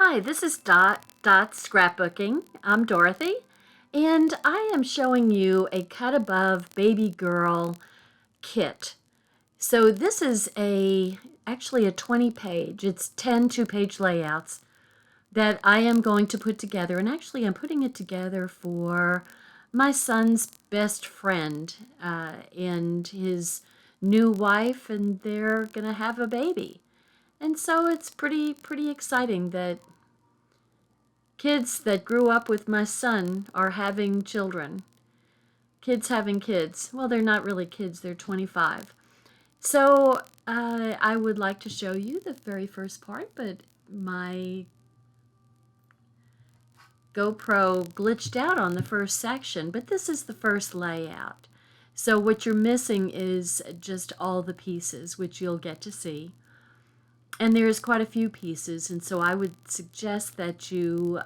Hi, this is Dot Scrapbooking. I'm Dorothy, and I am showing you a cut above baby girl kit. So this is actually a 20-page. It's 10 two-page layouts that I am going to put together, and actually I'm putting it together for my son's best friend and his new wife, and they're gonna have a baby. And so it's pretty exciting that kids that grew up with my son are having children. Kids having kids. Well, they're not really kids, they're 25. So I would like to show you the very first part, but my GoPro glitched out on the first section, but this is the first layout. So what you're missing is just all the pieces, which you'll get to see. And there's quite a few pieces, and so I would suggest that you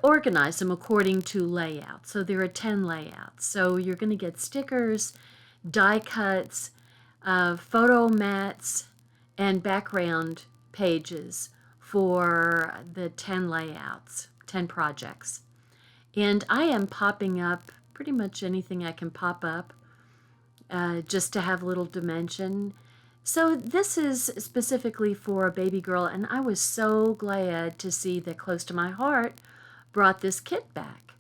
organize them according to layout. So there are 10 layouts. So you're going to get stickers, die cuts, photo mats, and background pages for the 10 layouts, 10 projects. And I am popping up pretty much anything I can pop up just to have a little dimension. So this is specifically for a baby girl, and I was so glad to see that Close to My Heart brought this kit back.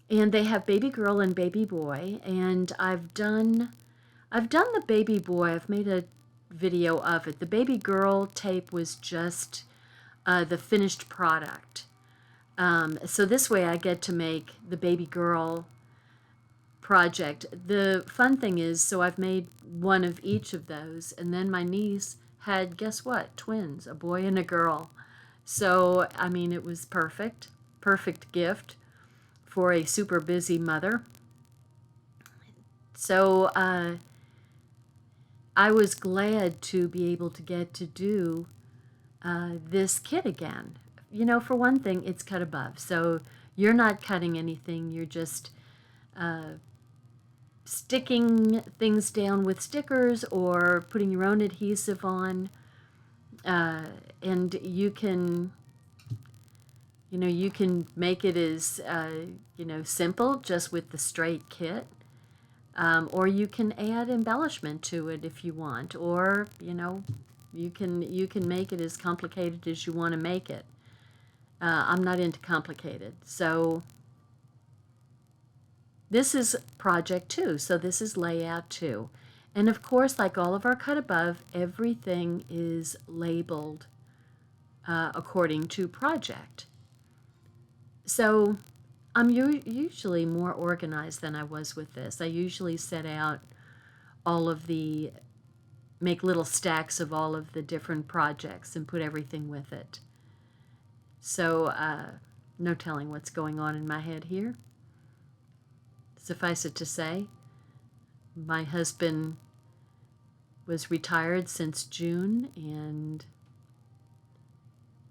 And they have baby girl and baby boy, and I've done the baby boy. I've made a video of it. The baby girl tape was just the finished product. So this way I get to make the baby girl project. The fun thing is, so I've made one of each of those, and then my niece had, guess what, twins, a boy and a girl. So, I mean, it was perfect gift for a super busy mother. So I was glad to be able to get to do this kit again. You know, for one thing, it's cut above, so you're not cutting anything, you're just sticking things down with stickers or putting your own adhesive on, and you can make it as simple, just with the straight kit, or you can add embellishment to it if you want, or you can make it as complicated as you want to make it. I'm not into complicated, so this is project 2, so this is layout 2. And of course, like all of our cut above, everything is labeled according to project. So I'm usually more organized than I was with this. I usually set out make little stacks of all of the different projects and put everything with it. So no telling what's going on in my head here. Suffice it to say, my husband was retired since June, and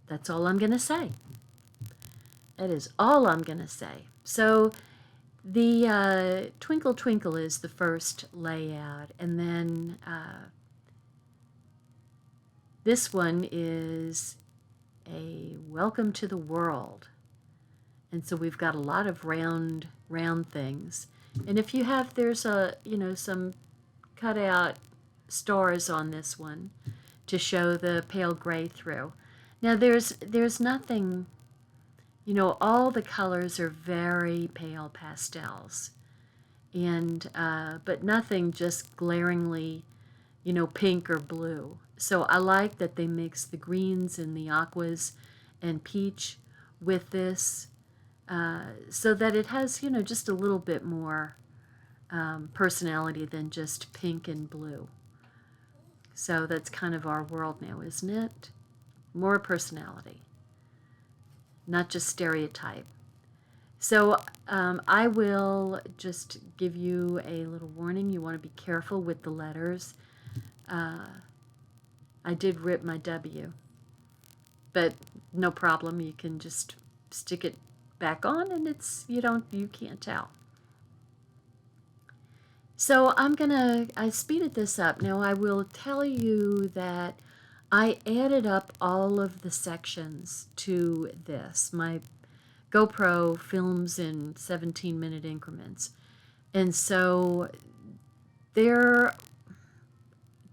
that's all I'm going to say. That is all I'm going to say. So the Twinkle Twinkle is the first layout, and then this one is a Welcome to the World. And so we've got a lot of round things. And if you have, there's some cut out stars on this one to show the pale gray through. Now there's nothing, all the colors are very pale pastels, and but nothing just glaringly, pink or blue. So I like that they mix the greens and the aquas and peach with this, so that it has, just a little bit more personality than just pink and blue. So that's kind of our world now, isn't it? More personality, not just stereotype. So I will just give you a little warning. You want to be careful with the letters. I did rip my W, but no problem. You can just stick it back on, and you can't tell. So I speeded this up. Now I will tell you that I added up all of the sections to this. My GoPro films in 17-minute increments. And so there,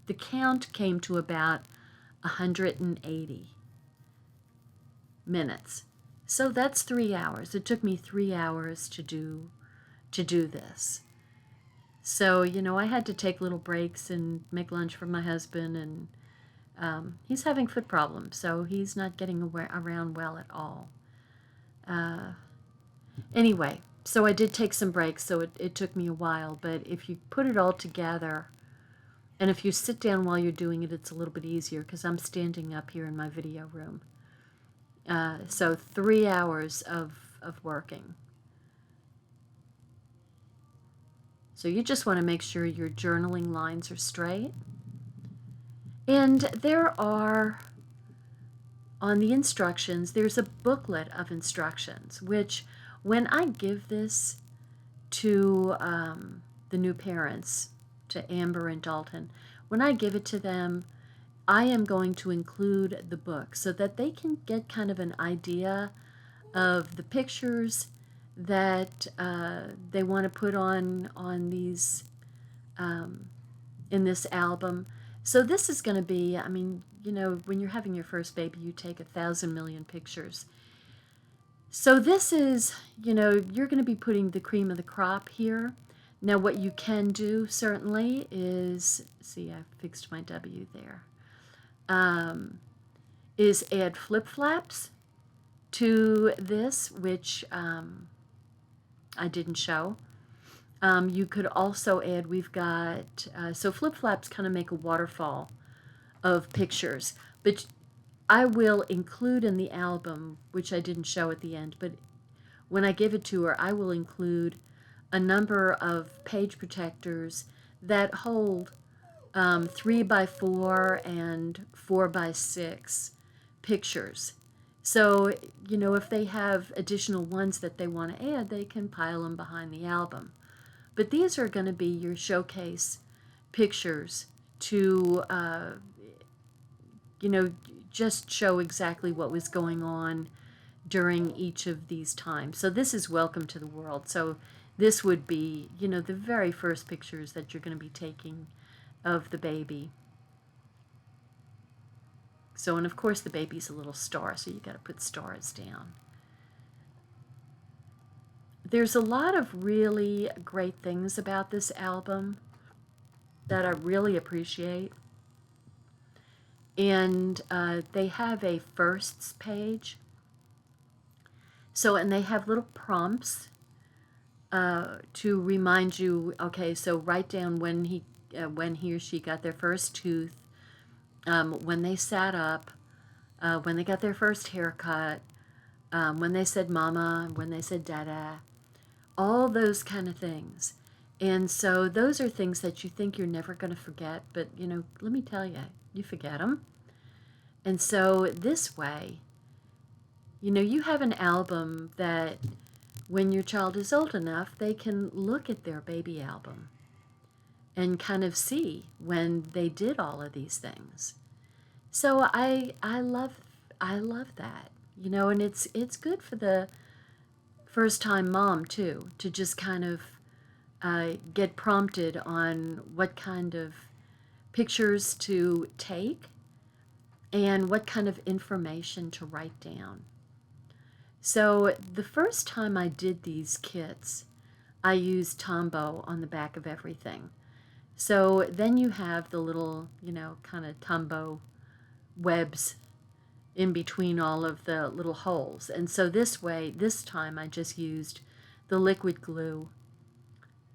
the count came to about 180 minutes. So that's 3 hours. It took me 3 hours to do this. So, you know, I had to take little breaks and make lunch for my husband, and he's having foot problems, so he's not getting around well at all. Anyway, so I did take some breaks, so it took me a while, but if you put it all together, and if you sit down while you're doing it, it's a little bit easier because I'm standing up here in my video room. So 3 hours of working. So you just want to make sure your journaling lines are straight. And there are, on the instructions, there's a booklet of instructions, which when I give this to the new parents, to Amber and Dalton, when I give it to them, I am going to include the book so that they can get kind of an idea of the pictures that they want to put on these in this album. So this is going to be, I mean, you know, when you're having your first baby, you take 1,000 million pictures. So this is, you know, you're going to be putting the cream of the crop here. Now what you can do certainly is, see, I fixed my W there, is add flip-flaps to this, which I didn't show. You could also add, we've got, so flip-flaps kind of make a waterfall of pictures, but I will include in the album, which I didn't show at the end, but when I give it to her, I will include a number of page protectors that hold 3x4 and 4x6 pictures. So, you know, if they have additional ones that they want to add, they can pile them behind the album. But these are going to be your showcase pictures to, you know, just show exactly what was going on during each of these times. So this is Welcome to the World. So this would be, you know, the very first pictures that you're going to be taking of the baby. So, and of course the baby's a little star, so you got to put stars down. There's a lot of really great things about this album that I really appreciate. And they have a firsts page. So, and they have little prompts to remind you, okay, so write down when he or she got their first tooth, when they sat up, when they got their first haircut, when they said mama, when they said dada, all those kind of things. And so those are things that you think you're never going to forget, but, you know, let me tell you, you forget them. And so this way, you know, you have an album that when your child is old enough, they can look at their baby album and kind of see when they did all of these things. So I love that, you know, and it's good for the first-time mom too, to just kind of get prompted on what kind of pictures to take and what kind of information to write down. So the first time I did these kits, I used Tombow on the back of everything. So then you have the little, you know, kind of Tombow webs in between all of the little holes. And so this way, this time I just used the liquid glue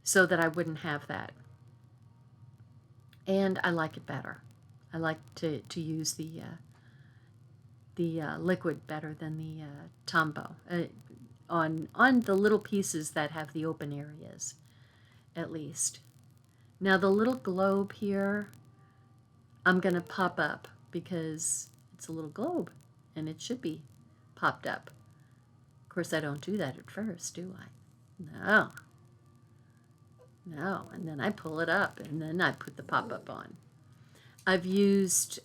so that I wouldn't have that. And I like it better. I like to use the liquid better than the Tombow on the little pieces that have the open areas, at least. Now the little globe here, I'm going to pop up because it's a little globe and it should be popped up. Of course, I don't do that at first, do I? No. No, and then I pull it up and then I put the pop-up on. I've used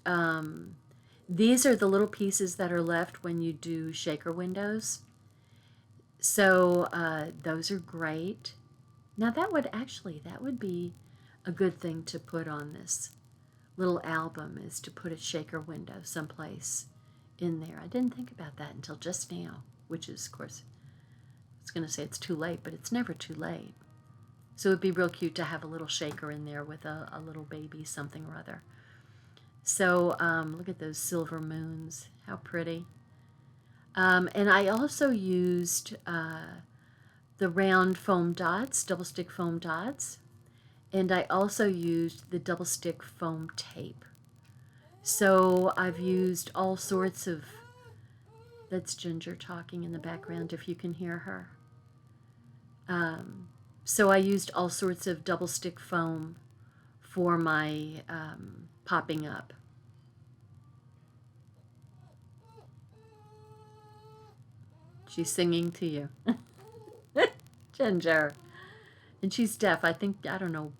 These are the little pieces that are left when you do shaker windows. So those are great. Now that would be a good thing to put on this little album, is to put a shaker window someplace in there. I didn't think about that until just now, which is, of course, I was going to say it's too late, but it's never too late. So it'd be real cute to have a little shaker in there with a little baby something or other. So look at those silver moons. How pretty. And I also used the round foam dots, double stick foam dots. And I also used the double stick foam tape. So I've used all sorts of, that's Ginger talking in the background if you can hear her. So I used all sorts of double stick foam for my popping up. She's singing to you. Ginger. And she's deaf. I think, I don't know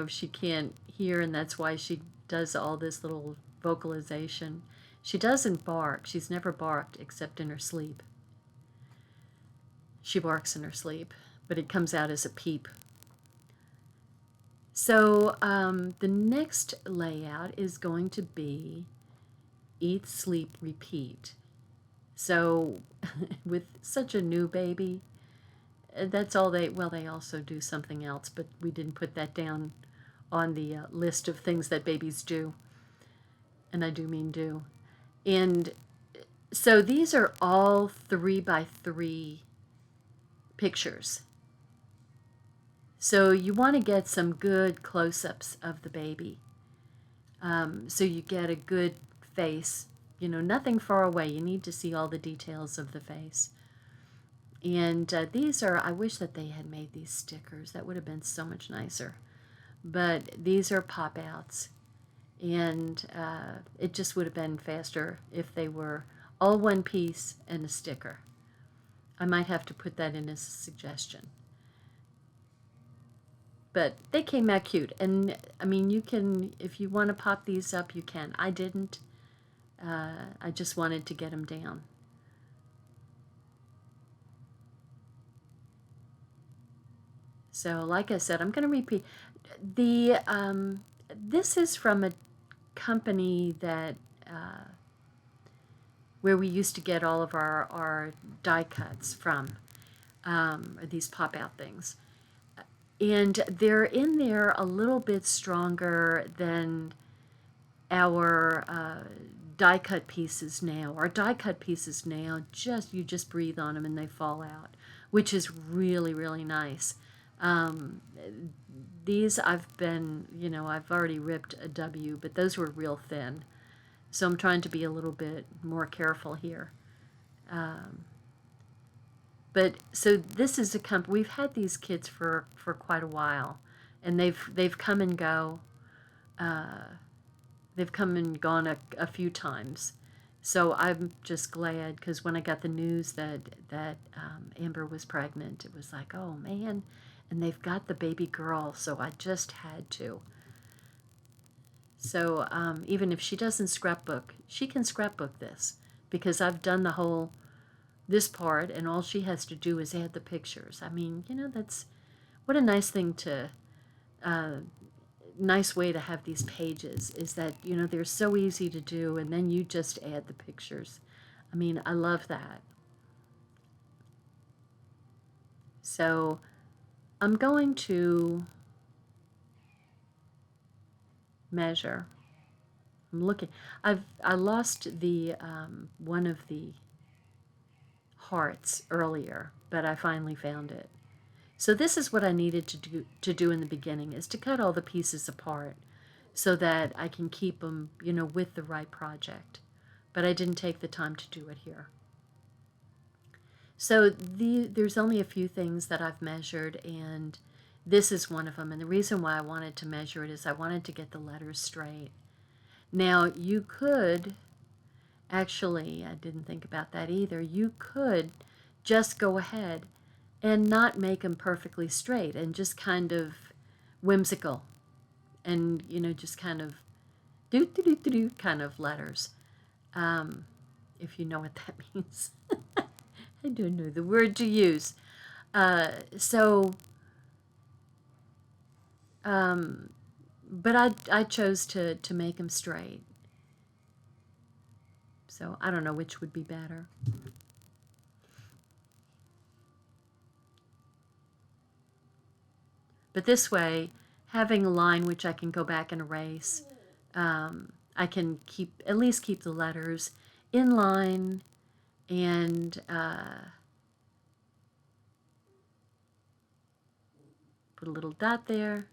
if she can't hear, and that's why she does all this little vocalization. She doesn't bark. She's never barked except in her sleep. She barks in her sleep, but it comes out as a peep. So the next layout is going to be eat, sleep, repeat. So with such a new baby, that's all they also do something else, but we didn't put that down on the list of things that babies do. And I do mean do. And so these are all 3x3 pictures. So you want to get some good close-ups of the baby. So you get a good face, nothing far away. You need to see all the details of the face. And these are, I wish that they had made these stickers. That would have been so much nicer. But these are pop-outs. And it just would have been faster if they were all one piece and a sticker. I might have to put that in as a suggestion. But they came out cute. And, I mean, you can, if you want to pop these up, you can. I didn't. I just wanted to get them down. So, like I said, I'm going to repeat. This is from a company that where we used to get all of our die cuts from, or these pop-out things. And they're in there a little bit stronger than our die cut pieces now. Our die cut pieces now, you just breathe on them and they fall out, which is really, really nice. These I've already ripped a W, but those were real thin. So I'm trying to be a little bit more careful here. But so this is a company, we've had these kits for quite a while, and they've come and go. They've come and gone a few times. So I'm just glad, because when I got the news that Amber was pregnant, it was like, oh man, and they've got the baby girl, so I just had to. So even if she doesn't scrapbook, she can scrapbook this, because I've done this part, and all she has to do is add the pictures. I mean, that's, what a nice thing to, nice way to have these pages, is that, they're so easy to do, and then you just add the pictures. I mean, I love that. So I'm going to measure. I'm looking. I lost the one of the hearts earlier, but I finally found it. So this is what I needed to do in the beginning, is to cut all the pieces apart so that I can keep them, with the right project. But I didn't take the time to do it here. So there's only a few things that I've measured, and this is one of them. And the reason why I wanted to measure it is I wanted to get the letters straight. Now, you could, actually, I didn't think about that either, you could just go ahead and not make them perfectly straight and just kind of whimsical and, just kind of do kind of letters, if you know what that means. I don't know the word to use. So, but I chose to make them straight. So I don't know which would be better. But this way, having a line which I can go back and erase, I can at least keep the letters in line and put a little dot there,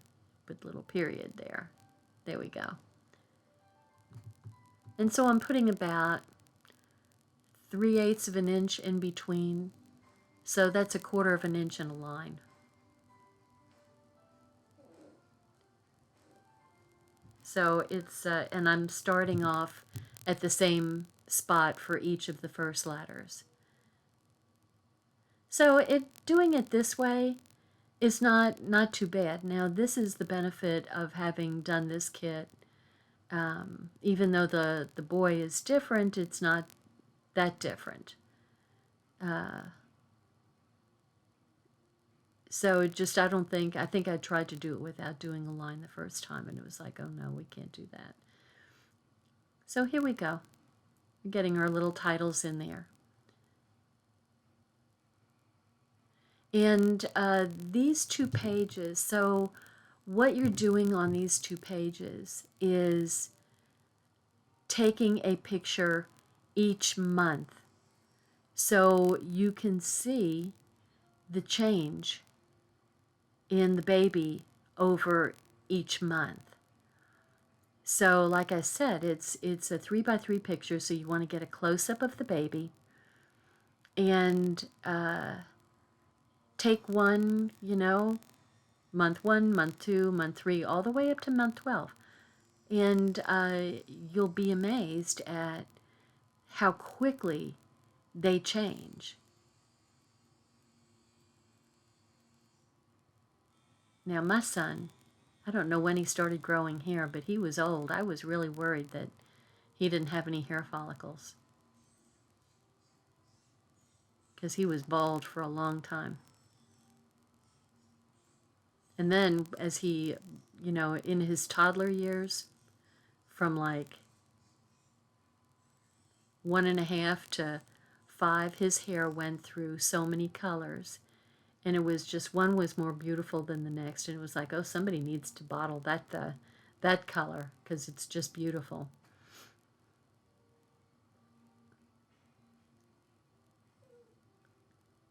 put a little period there. There we go. And so I'm putting about 3/8 of an inch in between. So that's 1/4 of an inch in a line. So it's, and I'm starting off at the same spot for each of the first letters. So doing it this way is not too bad. Now this is the benefit of having done this kit. Even though the boy is different, it's not that different. So just, I think I tried to do it without doing a line the first time, and it was like, oh no, we can't do that. So here we go. We're getting our little titles in there. And these 2 pages, so what you're doing on these 2 pages is taking a picture each month so you can see the change in the baby over each month. So like I said, it's a 3x3 picture, so you want to get a close-up of the baby and take one, month 1, month 2, month 3, all the way up to month 12. And you'll be amazed at how quickly they change. Now my son, I don't know when he started growing hair, but he was old. I was really worried that he didn't have any hair follicles, because he was bald for a long time. And then as he, in his toddler years, from like 1.5 to 5, his hair went through so many colors. And it was just, one was more beautiful than the next. And it was like, oh, somebody needs to bottle that color, because it's just beautiful.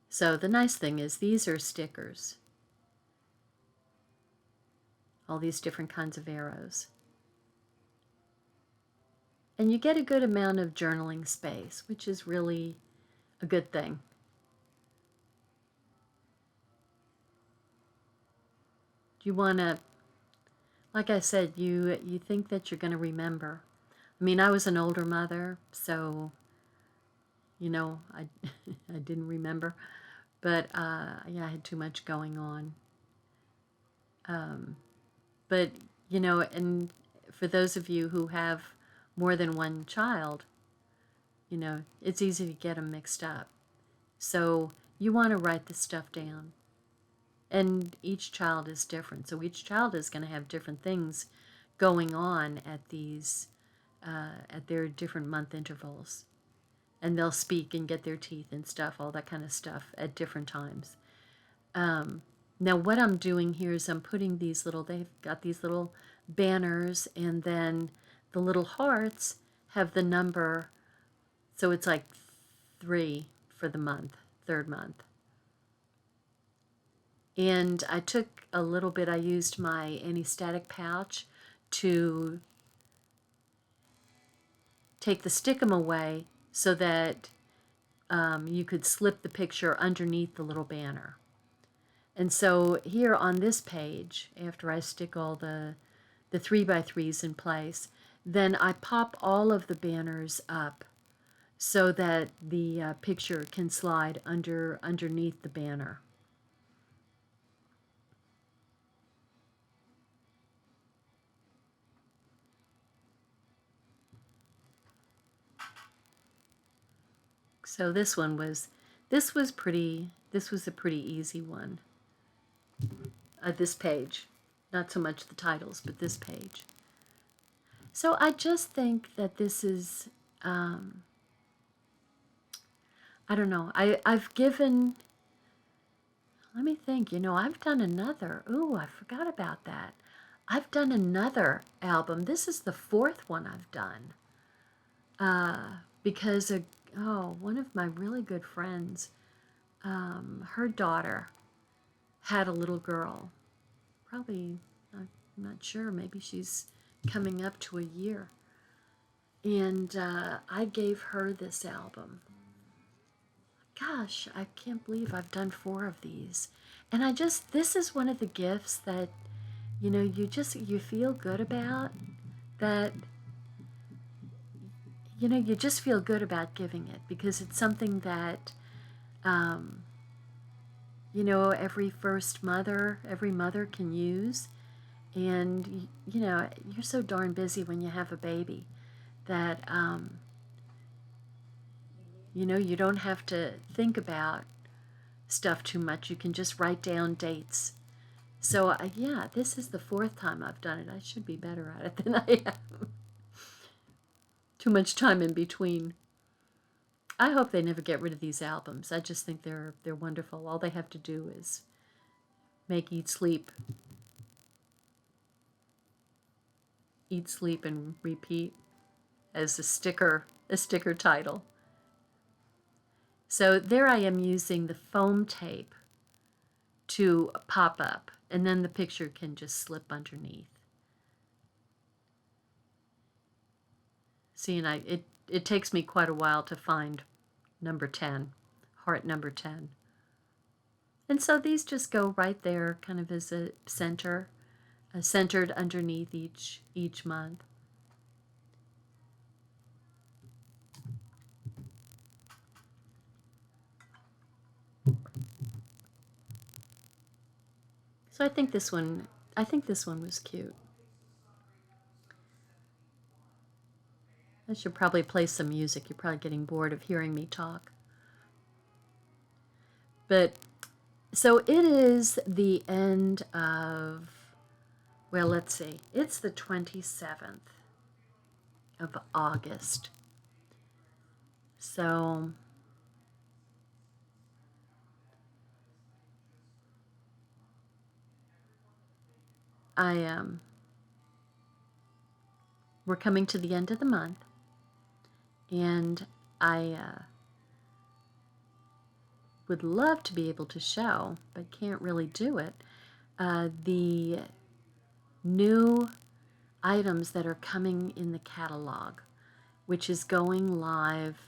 So the nice thing is these are stickers. All these different kinds of arrows. And you get a good amount of journaling space, which is really a good thing. You want to, like I said, you think that you're going to remember. I mean, I was an older mother, so, I, I didn't remember. But, yeah, I had too much going on. But, and for those of you who have more than one child, it's easy to get them mixed up. So you want to write this stuff down. And each child is different. So each child is going to have different things going on at these, at their different month intervals. And they'll speak and get their teeth and stuff, all that kind of stuff at different times. Now what I'm doing here is I'm putting these little, they've got these little banners, and then the little hearts have the number, so it's like 3 for the month, 3rd month. And I took a little bit, I used my anti-static pouch to take the stickum away so that you could slip the picture underneath the little banner. And so here on this page, after I stick all the 3x3s in place, then I pop all of the banners up so that the picture can slide underneath the banner. So this was a pretty easy one. This page, not so much the titles, but this page. So I just think that this is, I don't know, I've given, let me think, you know, I've done another, ooh, I forgot about that. I've done another album. This is the fourth one I've done. Because, one of my really good friends, her daughter had a little girl. Probably, I'm not sure, maybe she's coming up to a year. And I gave her this album. Gosh, I can't believe I've done 4 of these. And this is one of the gifts that, you know, you feel good about, that, you know, you just feel good about giving it because it's something that, you know, every mother can use. And, you know, you're so darn busy when you have a baby that, you know, you don't have to think about stuff too much. You can just write down dates. So, yeah, this is the 4th time I've done it. I should be better at it than I am. Too much time in between. I hope they never get rid of these albums. I just think they're wonderful. All they have to do is make Eat, Sleep, and Repeat as a sticker title. So there I am using the foam tape to pop up, and then the picture can just slip underneath. See, and it takes me quite a while to find number 10, heart number 10. And so these just go right there, kind of as a center, centered underneath each month. So I think this one was cute. I should probably play some music. You're probably getting bored of hearing me talk. But so it is the end of, well, let's see. It's the 27th of August. So we're coming to the end of the month, and I would love to be able to show, but can't really do it, the new items that are coming in the catalog, which is going live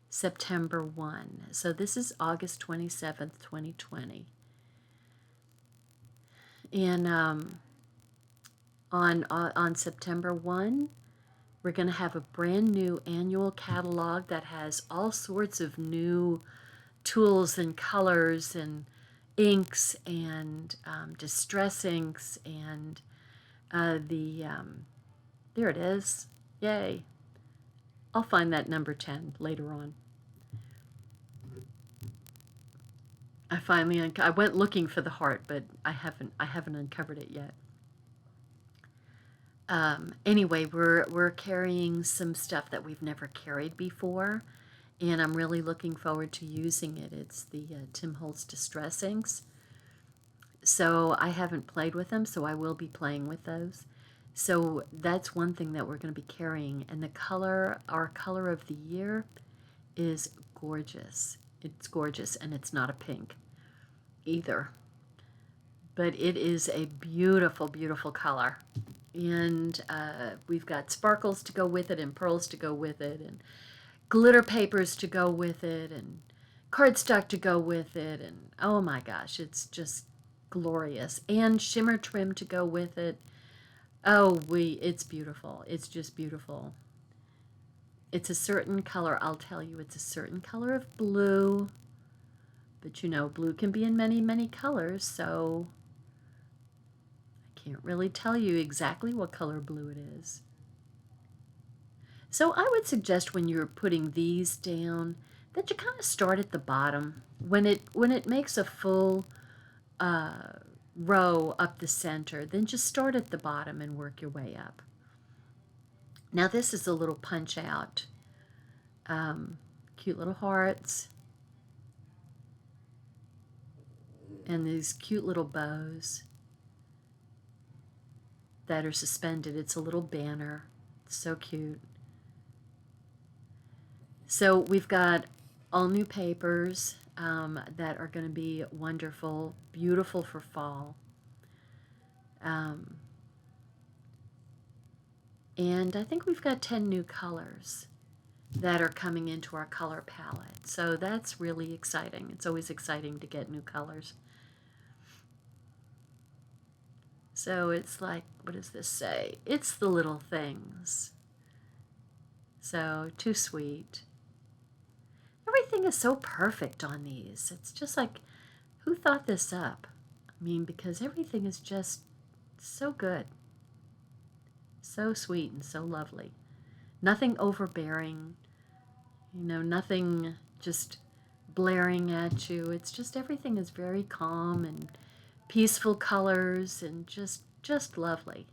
September 1. So this is August 27th, 2020. And on September 1, we're going to have a brand new annual catalog that has all sorts of new tools and colors and inks and distress inks and there it is. Yay. I'll find that number 10 later on. I went looking for the heart, but I haven't uncovered it yet. Anyway, we're carrying some stuff that we've never carried before, and I'm really looking forward to using it. It's the Tim Holtz Distress Inks. So I haven't played with them, so I will be playing with those. So that's one thing that we're going to be carrying, and our color of the year is gorgeous. It's gorgeous, and it's not a pink either. But it is a beautiful, beautiful color. And we've got sparkles to go with it, and pearls to go with it, and glitter papers to go with it, and cardstock to go with it, and oh my gosh, it's just glorious. And shimmer trim to go with it. Oh, it's beautiful. It's just beautiful. It's a certain color, I'll tell you, it's a certain color of blue. But you know, blue can be in many, many colors, so I can't really tell you exactly what color blue it is. So I would suggest when you're putting these down that you kind of start at the bottom. When it makes a full row up the center, then just start at the bottom and work your way up. Now this is a little punch out. Cute little hearts and these cute little bows that are suspended. It's a little banner. It's so cute. So we've got all new papers that are going to be wonderful, beautiful for fall. And I think we've got 10 new colors that are coming into our color palette. So that's really exciting. It's always exciting to get new colors. So it's like, what does this say? It's the little things. So, too sweet. Everything is so perfect on these. It's just like, who thought this up? I mean, because everything is just so good. So sweet and so lovely. Nothing overbearing. You know, nothing just blaring at you. It's just everything is very calm and peaceful colors and just lovely.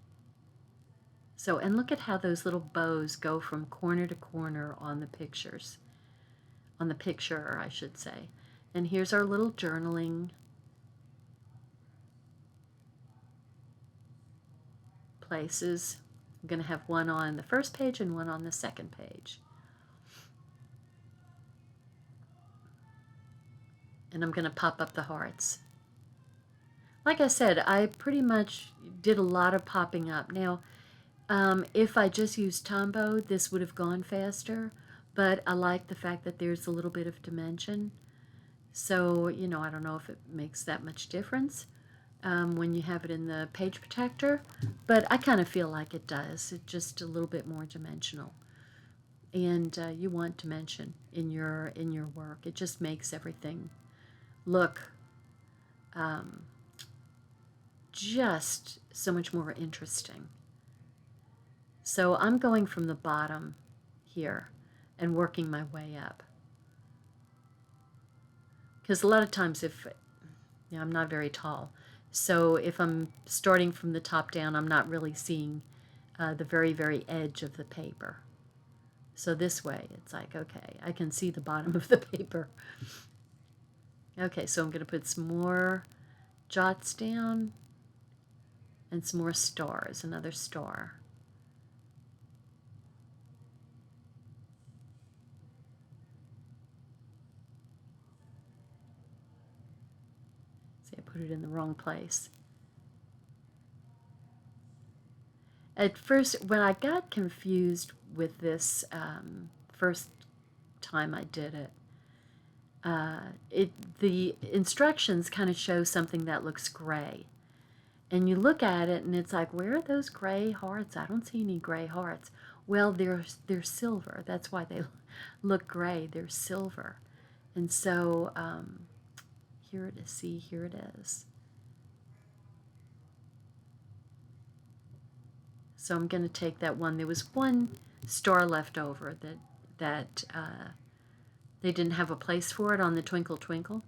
So, and look at how those little bows go from corner to corner on the pictures. On the picture, I should say. And here's our little journaling places. I'm going to have one on the first page and one on the second page. And I'm going to pop up the hearts. Like I said, I pretty much did a lot of popping up. Now, if I just used Tombow, this would have gone faster, but I like the fact that there's a little bit of dimension. So, you know, I don't know if it makes that much difference when you have it in the page protector, but I kind of feel like it does. It's just a little bit more dimensional. And you want dimension in your work. It just makes everything look just so much more interesting. So I'm going from the bottom here and working my way up. Because a lot of times I'm not very tall, so if I'm starting from the top down, I'm not really seeing the very, very edge of the paper. So this way, it's like, okay, I can see the bottom of the paper. Okay, so I'm going to put some more jots down and some more stars, another star. See, I put it in the wrong place. At first, when I got confused with this first time I did it, the instructions kind of show something that looks gray. And you look at it and it's like, where are those gray hearts? I don't see any gray hearts. Well, they're silver. That's why they look gray. They're silver. And so here it is. See, here it is. So I'm going to take that one. There was one star left over that they didn't have a place for it on the Twinkle Twinkle.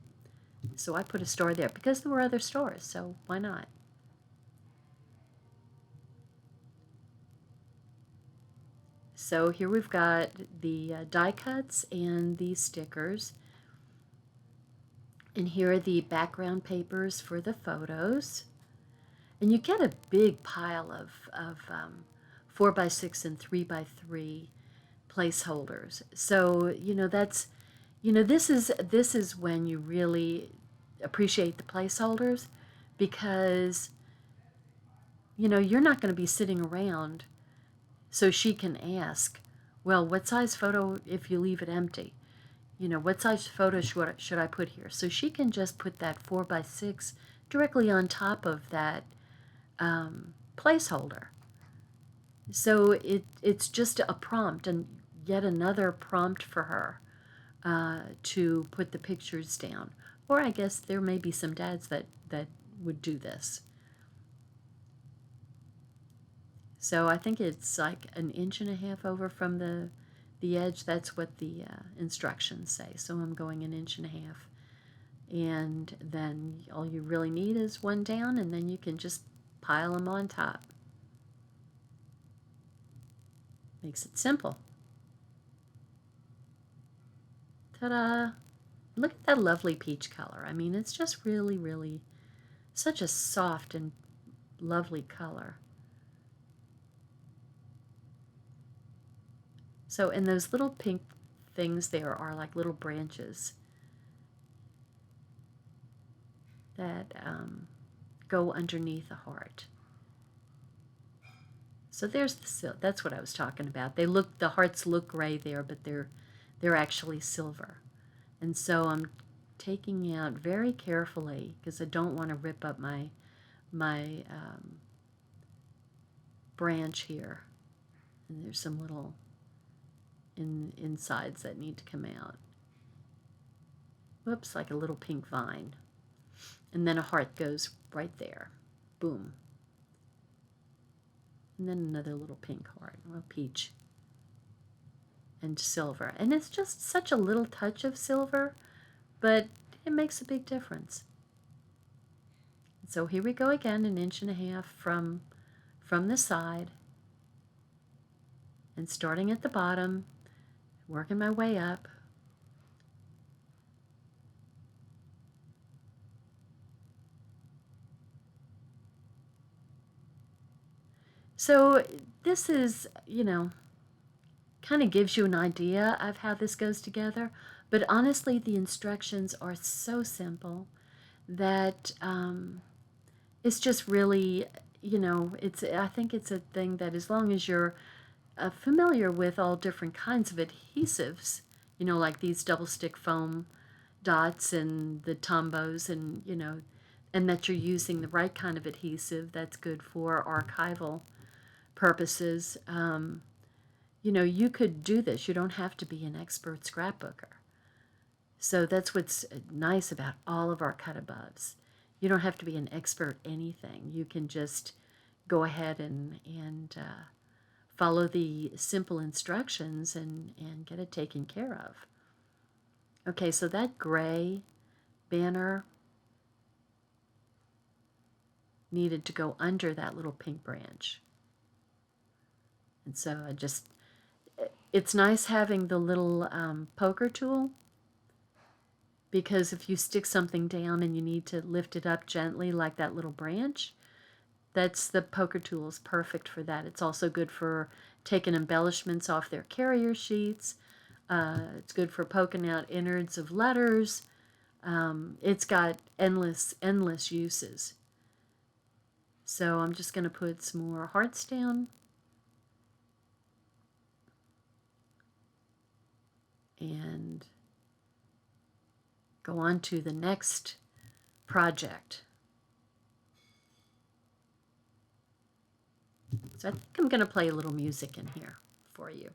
So I put a star there because there were other stars, so why not? So here we've got the die cuts and the stickers. And here are the background papers for the photos. And you get a big pile of 4x6 and 3x3 placeholders. So, you know, this is when you really appreciate the placeholders, because, you know, you're not going to be sitting around so she can ask, well, what size photo if you leave it empty? You know, what size photo should I put here? So she can just put that 4x6 directly on top of that placeholder. So it's just a prompt, and yet another prompt for her to put the pictures down. Or I guess there may be some dads that would do this. So I think it's like 1.5 inches over from the the edge. That's what the instructions say. So I'm going 1.5 inches. And then all you really need is one down, and then you can just pile them on top. Makes it simple. Ta-da! Look at that lovely peach color. I mean, it's just really, really such a soft and lovely color. So, and those little pink things there are like little branches that go underneath the heart. So there's the that's what I was talking about. The hearts look gray there, but they're actually silver. And so I'm taking out very carefully because I don't want to rip up my branch here. And there's some little insides that need to come out. Whoops, like a little pink vine. And then a heart goes right there. Boom. And then another little pink heart, well, peach and silver. And it's just such a little touch of silver, but it makes a big difference. So here we go again, 1.5 inches from the side, and starting at the bottom, working my way up. So this is, kind of gives you an idea of how this goes together. But honestly, the instructions are so simple that it's just really, I think it's a thing that as long as you're familiar with all different kinds of adhesives, like these double stick foam dots and the Tombos, and, and that you're using the right kind of adhesive that's good for archival purposes, you could do this. You don't have to be an expert scrapbooker. So that's what's nice about all of our cut aboves. You don't have to be an expert anything. You can just go ahead and follow the simple instructions and get it taken care of. Okay, so that gray banner needed to go under that little pink branch. And so it's nice having the little poker tool, because if you stick something down and you need to lift it up gently like that little branch, the poker tool is perfect for that. It's also good for taking embellishments off their carrier sheets. It's good for poking out innards of letters. It's got endless uses. So I'm just going to put some more hearts down. And go on to the next project. So I think I'm going to play a little music in here for you.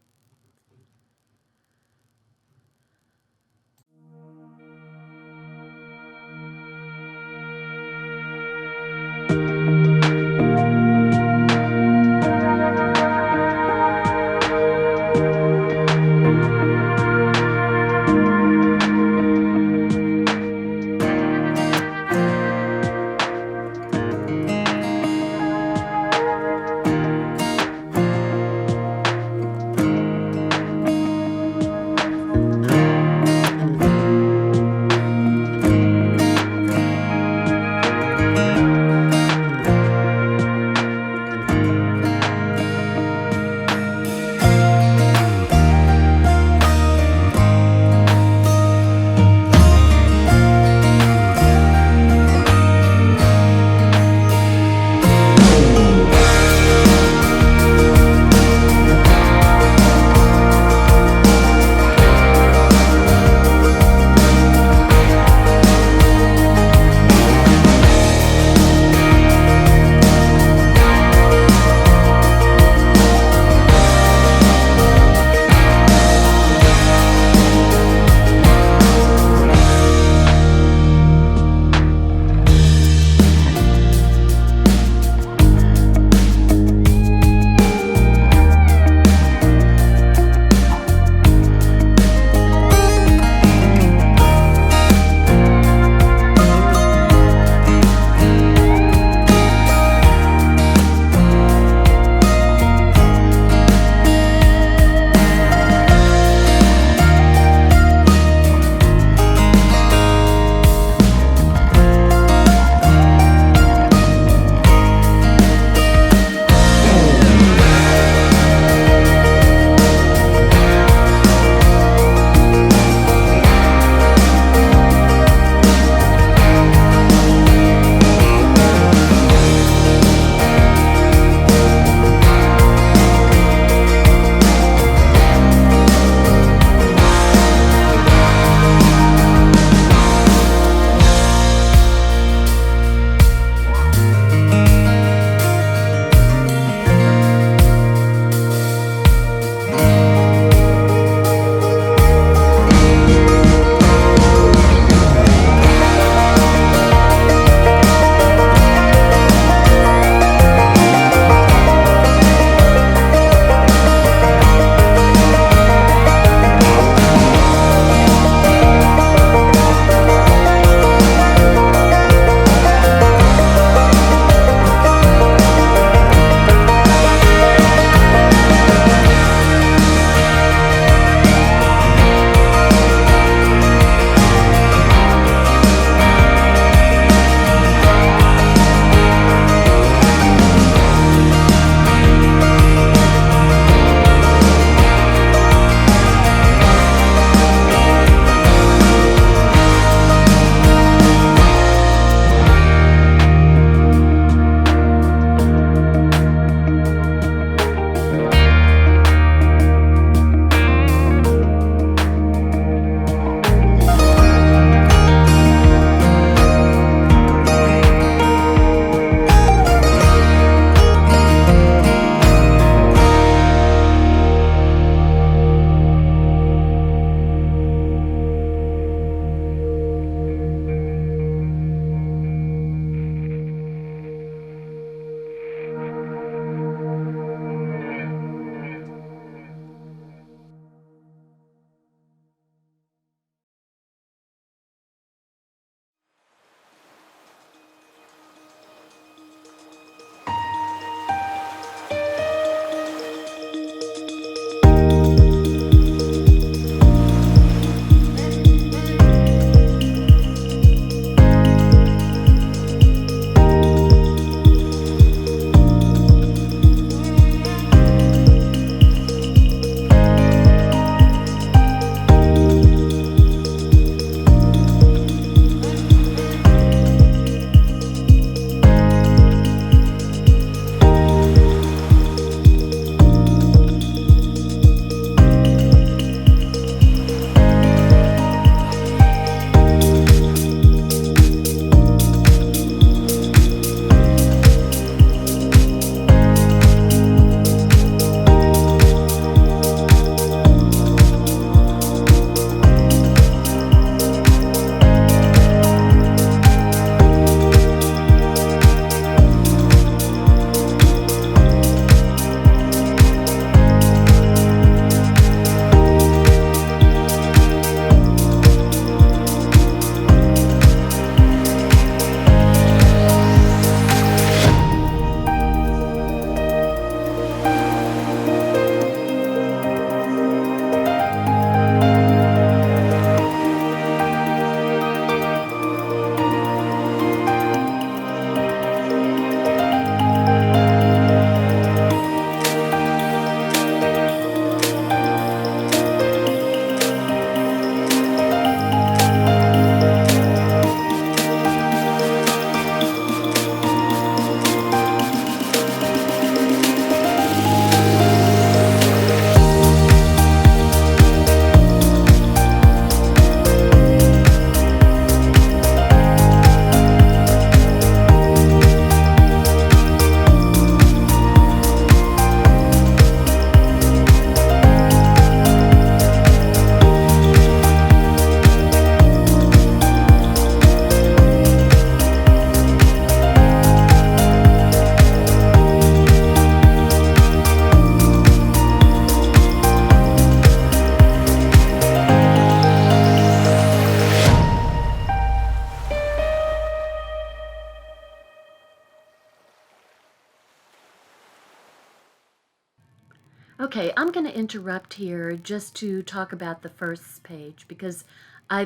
Okay, I'm going to interrupt here just to talk about the first page because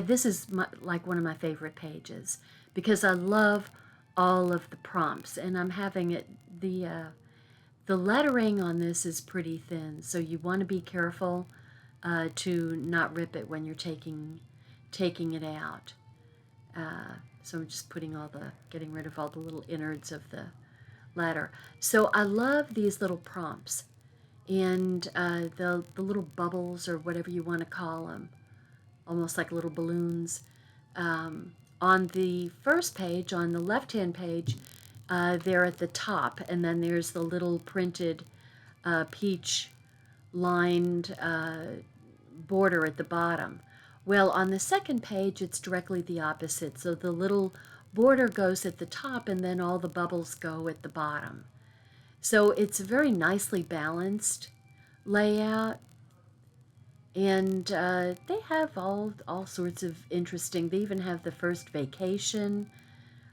this is like one of my favorite pages because I love all of the prompts, and I'm having it the lettering on this is pretty thin, so you want to be careful to not rip it when you're taking it out. So I'm just getting rid of all the little innards of the letter. So I love these little prompts and the little bubbles or whatever you want to call them, almost like little balloons. On the first page, on the left-hand page, they're at the top, and then there's the little printed peach lined border at the bottom. Well, on the second page, it's directly the opposite. So the little border goes at the top, and then all the bubbles go at the bottom. So it's a very nicely balanced layout, and they have all sorts of interesting. They even have the first vacation,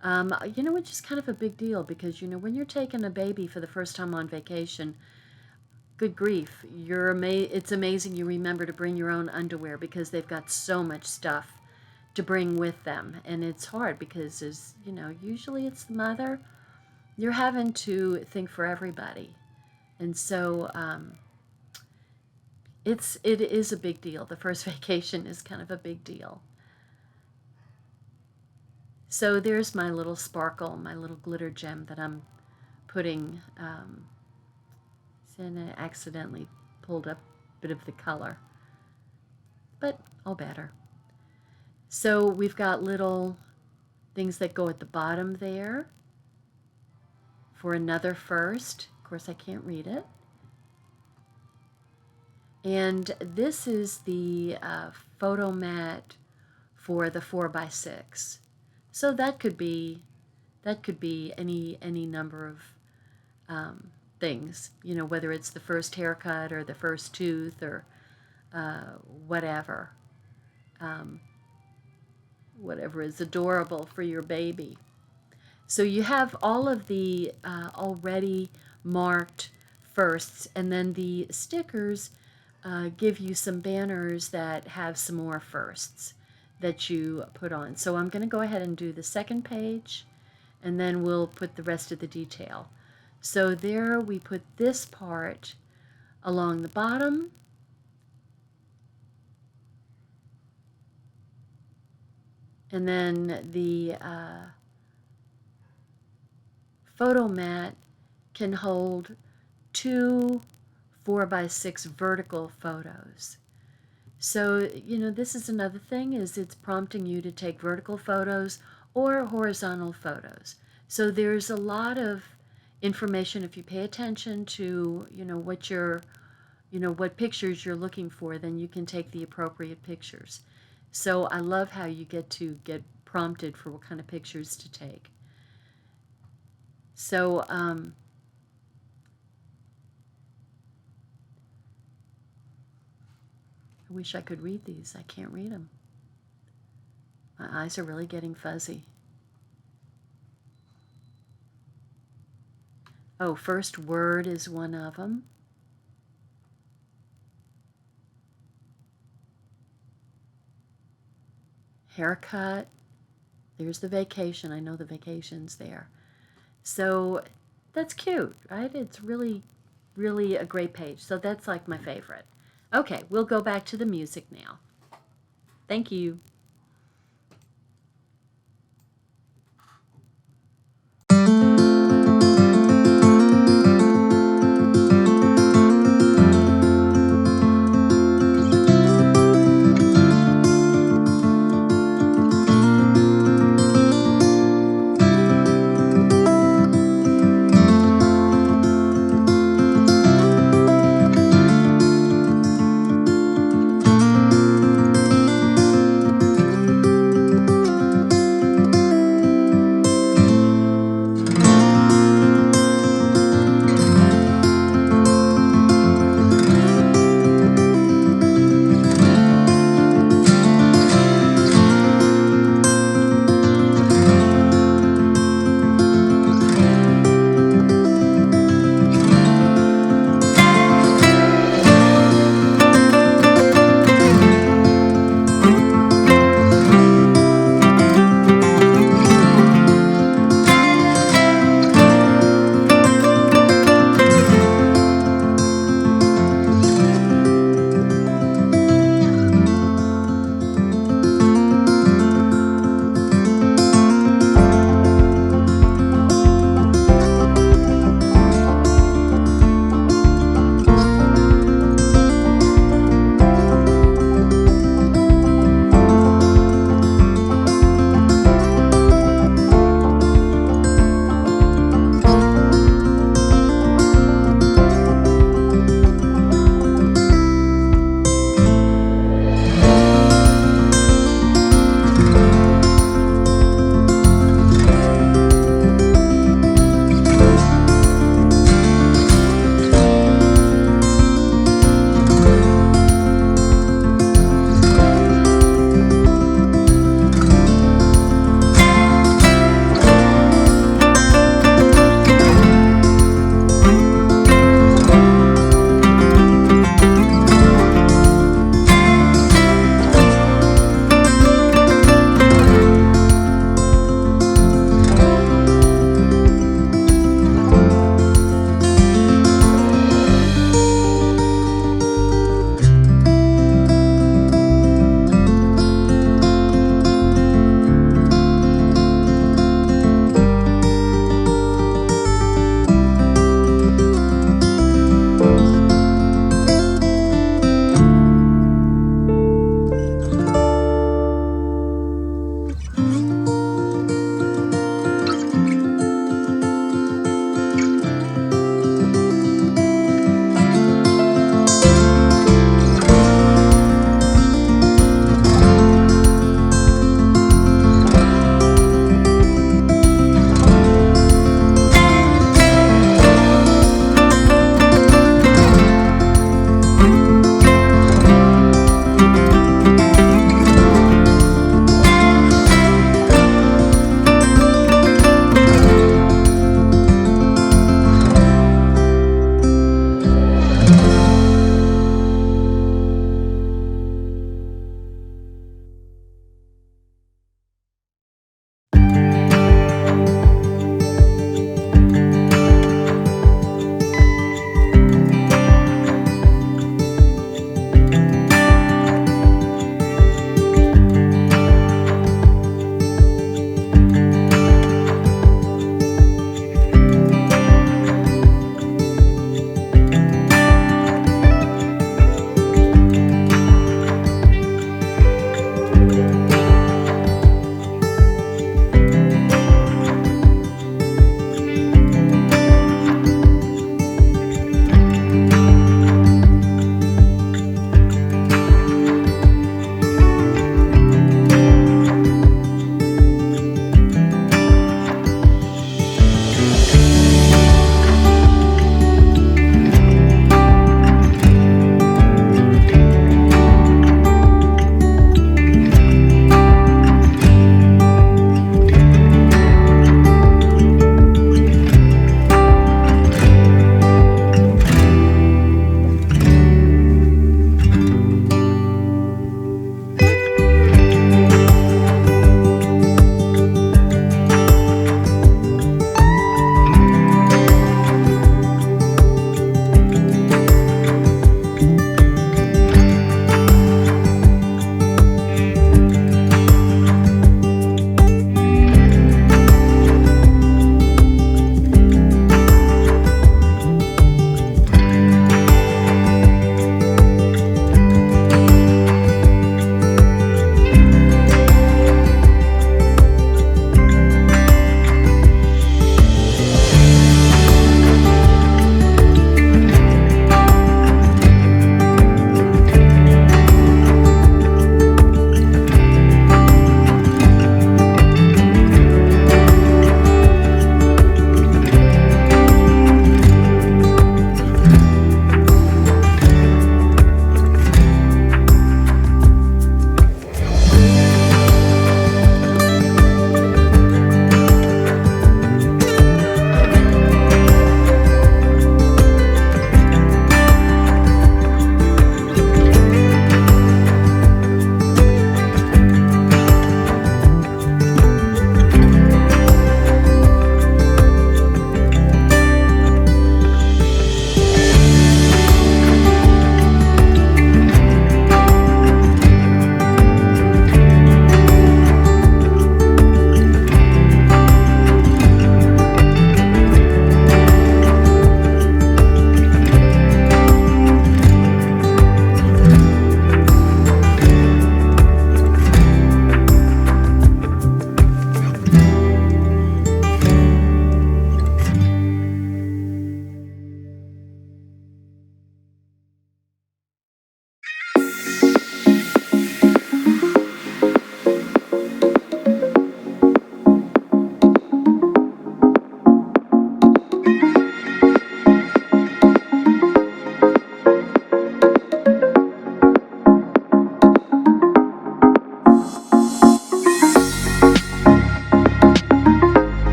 which is kind of a big deal because when you're taking a baby for the first time on vacation, good grief, it's amazing you remember to bring your own underwear because they've got so much stuff to bring with them, and it's hard because usually it's the mother. You're having to think for everybody, and so it is a big deal. The first vacation is kind of a big deal. So there's my little sparkle, my little glitter gem that I'm putting. And I accidentally pulled up a bit of the color, but all better. So we've got little things that go at the bottom there for another first. Of course, I can't read it. And this is the photo mat for the 4x6. So that could be any number of things, whether it's the first haircut or the first tooth or whatever. Whatever is adorable for your baby. So you have all of the already marked firsts, and then the stickers give you some banners that have some more firsts that you put on. So I'm going to go ahead and do the second page, and then we'll put the rest of the detail. So there we put this part along the bottom. And then the photo mat can hold 2 4x6 vertical photos. So, this is another thing, is it's prompting you to take vertical photos or horizontal photos. So there's a lot of information if you pay attention to, what pictures you're looking for, then you can take the appropriate pictures. So I love how you get prompted for what kind of pictures to take. So I wish I could read these. I can't read them. My eyes are really getting fuzzy. Oh, first word is one of them. Haircut. There's the vacation. I know the vacation's there. So that's cute, right? It's really, really a great page. So that's like my favorite. Okay, we'll go back to the music now. Thank you.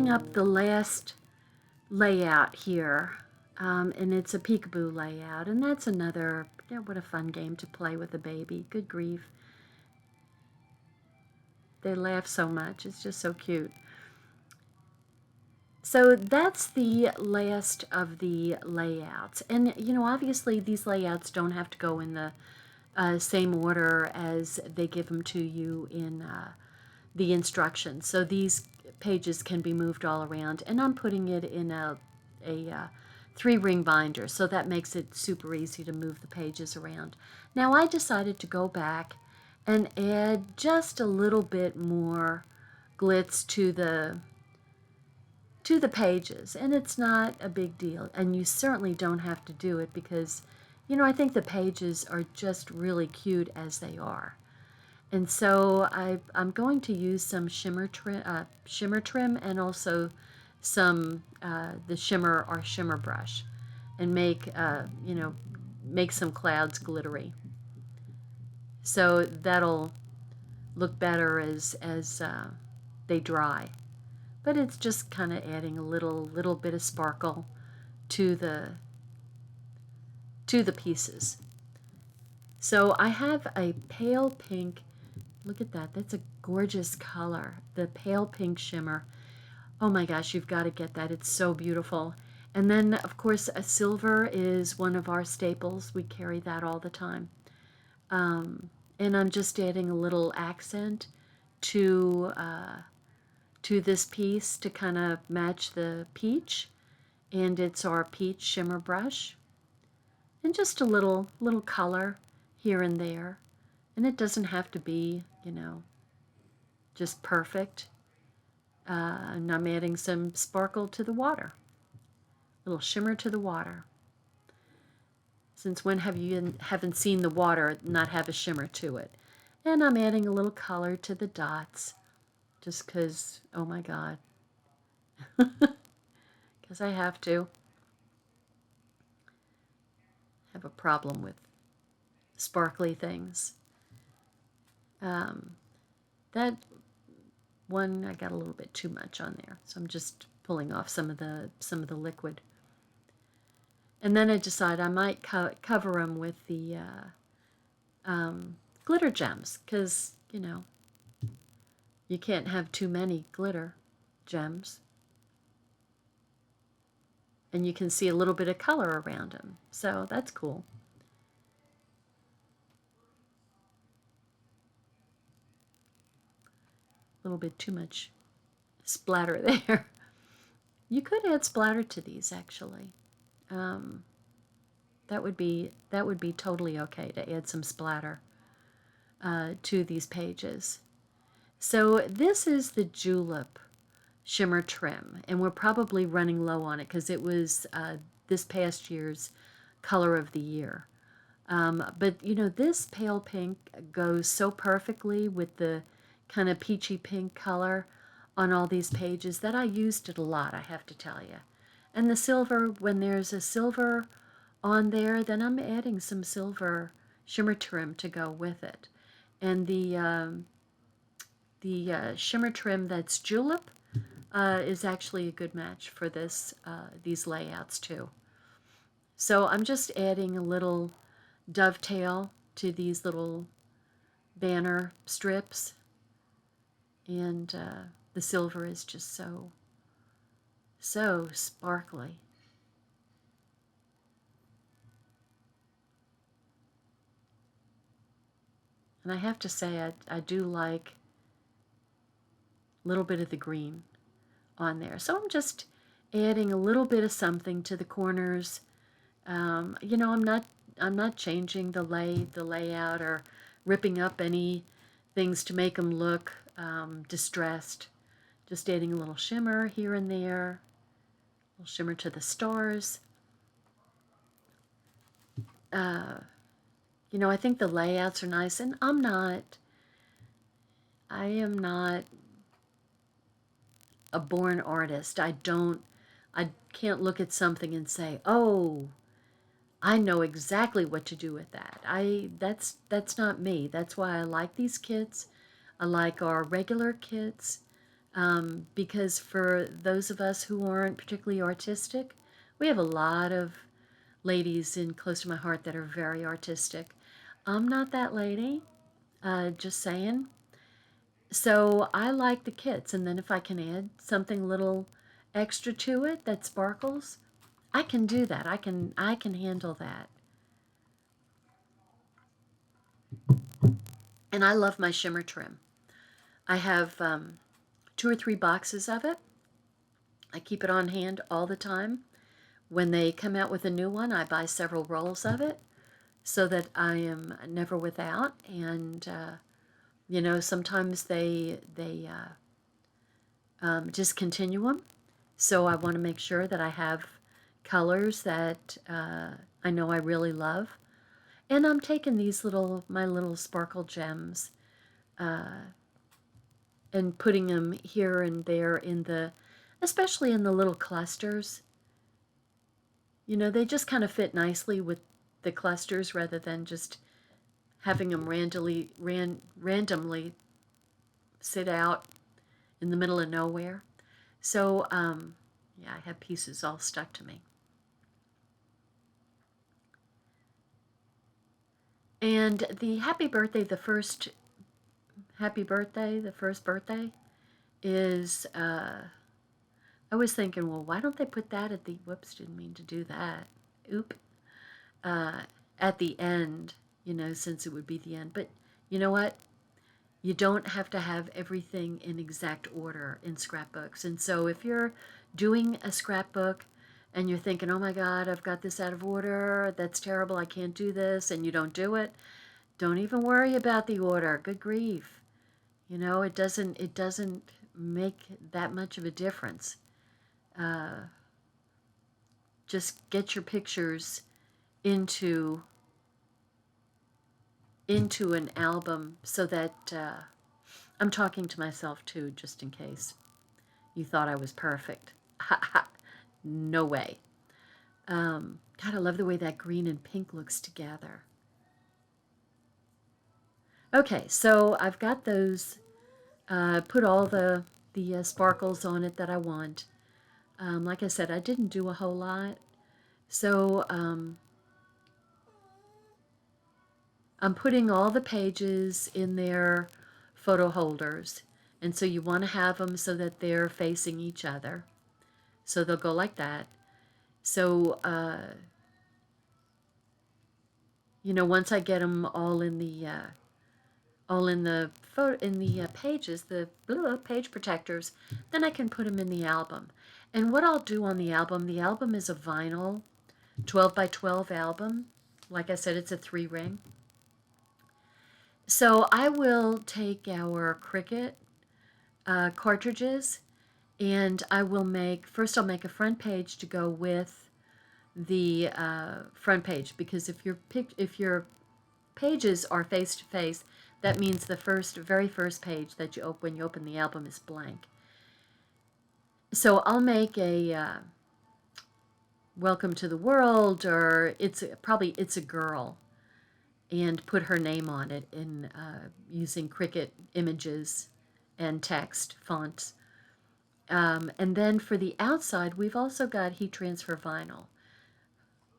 pulling up the last layout here, and it's a peekaboo layout, and that's another, yeah, what a fun game to play with a baby. Good grief. They laugh so much. It's just so cute. So that's the last of the layouts. And, you know, obviously these layouts don't have to go in the same order as they give them to you in the instructions. So these pages can be moved all around. And I'm putting it in a 3-ring binder, so that makes it super easy to move the pages around. Now I decided to go back and add just a little bit more glitz to the pages, and it's not a big deal, and you certainly don't have to do it because, you know, I think the pages are just really cute as they are. And so I'm going to use some shimmer trim and also some the shimmer or shimmer brush, and make you know, make some clouds glittery. So that'll look better as they dry. But it's just kind of adding a little bit of sparkle to the pieces. So I have a pale pink. Look at that. That's a gorgeous color. The pale pink shimmer. Oh my gosh, you've got to get that. It's so beautiful. And then, of course, a silver is one of our staples. We carry that all the time. And I'm just adding a little accent to this piece to kind of match the peach. And it's our peach shimmer brush. And just a little color here and there. And it doesn't have to be, you know, just perfect. And I'm adding some sparkle to the water. A little shimmer to the water. Since when have you haven't seen the water not have a shimmer to it? And I'm adding a little color to the dots. Just because, oh my God. Because I have to. Have a problem with sparkly things. That one, I got a little bit too much on there, so I'm just pulling off some of the liquid. And then I decide I might cover them with the glitter gems, because, you know, you can't have too many glitter gems. And you can see a little bit of color around them, so that's cool. A little bit too much splatter there. You could add splatter to these, actually. That would be totally okay to add some splatter to these pages. So this is the Julep shimmer trim, and we're probably running low on it because it was this past year's color of the year. But you know, this pale pink goes so perfectly with the kind of peachy pink color on all these pages that I used it a lot, I have to tell you. And the silver, when there's a silver on there, then I'm adding some silver shimmer trim to go with it. And the shimmer trim that's Julep is actually a good match for these layouts too. So I'm just adding a little dovetail to these little banner strips, and the silver is just so sparkly. And I have to say, I do like a little bit of the green on there. So I'm just adding a little bit of something to the corners. You know, I'm not changing the layout or ripping up any things to make them look distressed. Just adding a little shimmer here and there, a little shimmer to the stars. You know, I think the layouts are nice, and I am not a born artist. I can't look at something and say, oh, I know exactly what to do with that. That's not me. That's why I like these kits. I like our regular kits. Because for those of us who aren't particularly artistic, we have a lot of ladies in close to my heart that are very artistic. I'm not that lady, just saying. So I like the kits, and then if I can add something a little extra to it that sparkles, I can do that. I can handle that. And I love my shimmer trim. I have 2 or 3 boxes of it. I keep it on hand all the time. When they come out with a new one, I buy several rolls of it so that I am never without. And sometimes they discontinue them. So I want to make sure that I have colors that I know I really love. And I'm taking my little sparkle gems and putting them here and there especially in the little clusters. They just kind of fit nicely with the clusters rather than just having them randomly sit out in the middle of nowhere. So, yeah, I have pieces all stuck to me. And the the first birthday is, I was thinking, well, why don't they put that whoops, didn't mean to do that. Oop. Uh, at the end, since it would be the end. But you know what? You don't have to have everything in exact order in scrapbooks. And so if you're doing a scrapbook and you're thinking, oh my God, I've got this out of order, that's terrible, I can't do this, and you don't do it, don't even worry about the order. Good grief. It doesn't make that much of a difference. Just get your pictures into an album so that I'm talking to myself too, just in case you thought I was perfect. No way. God, I love the way that green and pink looks together. Okay, so I've got those, put all the sparkles on it that I want. Like I said, I didn't do a whole lot. So I'm putting all the pages in their photo holders. And so you want to have them so that they're facing each other. So they'll go like that. So, once I get them all in the pages, the page protectors, then I can put them in the album. And what I'll do on the album is a vinyl 12 by 12 album. Like I said, it's a 3-ring. So I will take our Cricut cartridges, and I'll make a front page to go with the front page, because if your pages are face to face, that means the very first page that you open when you open the album is blank. So I'll make a welcome to the world, or it's a girl, and put her name on it in using Cricut images and text fonts. And then for the outside, we've also got heat transfer vinyl.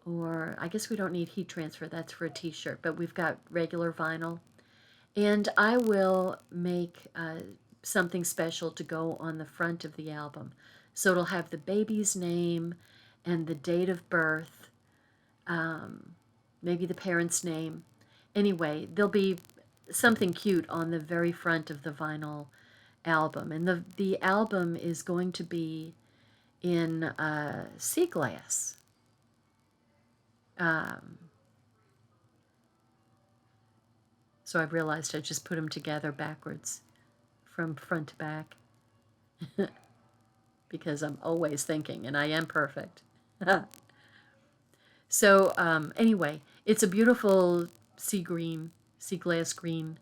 Or I guess we don't need heat transfer, that's for a t-shirt, but we've got regular vinyl. And I will make something special to go on the front of the album. So it'll have the baby's name and the date of birth, maybe the parent's name. Anyway, there'll be something cute on the very front of the vinyl album. And the album is going to be in sea glass. So I realized I just put them together backwards from front to back because I'm always thinking, and I am perfect. So anyway, it's a beautiful sea glass green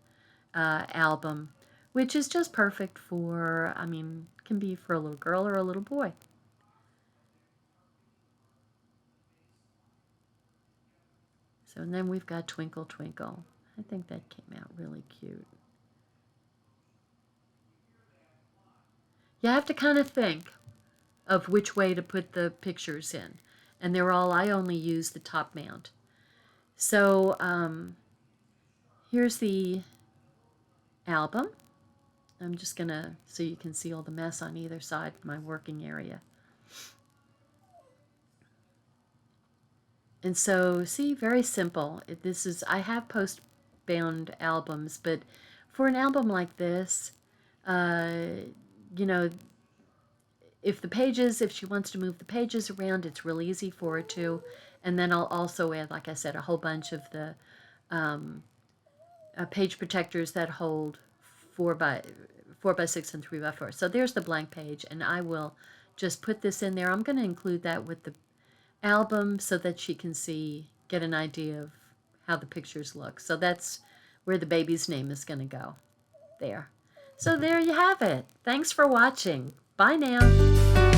album, which is just perfect can be for a little girl or a little boy. So, and then we've got Twinkle Twinkle. I think that came out really cute. You have to kind of think of which way to put the pictures in. And I only use the top mount. So here's the album. I'm just going to, so you can see all the mess on either side of my working area. And so, see, very simple. I have post-bound albums, but for an album like this, you know, if she wants to move the pages around, it's real easy for her to. And then I'll also add, like I said, a whole bunch of the page protectors that hold 4x6 and 3x4. So there's the blank page, and I will just put this in there. I'm going to include that with the album so that she can get an idea of how the pictures look. So that's where the baby's name is going to go. There. So there you have it. Thanks for watching. Bye now.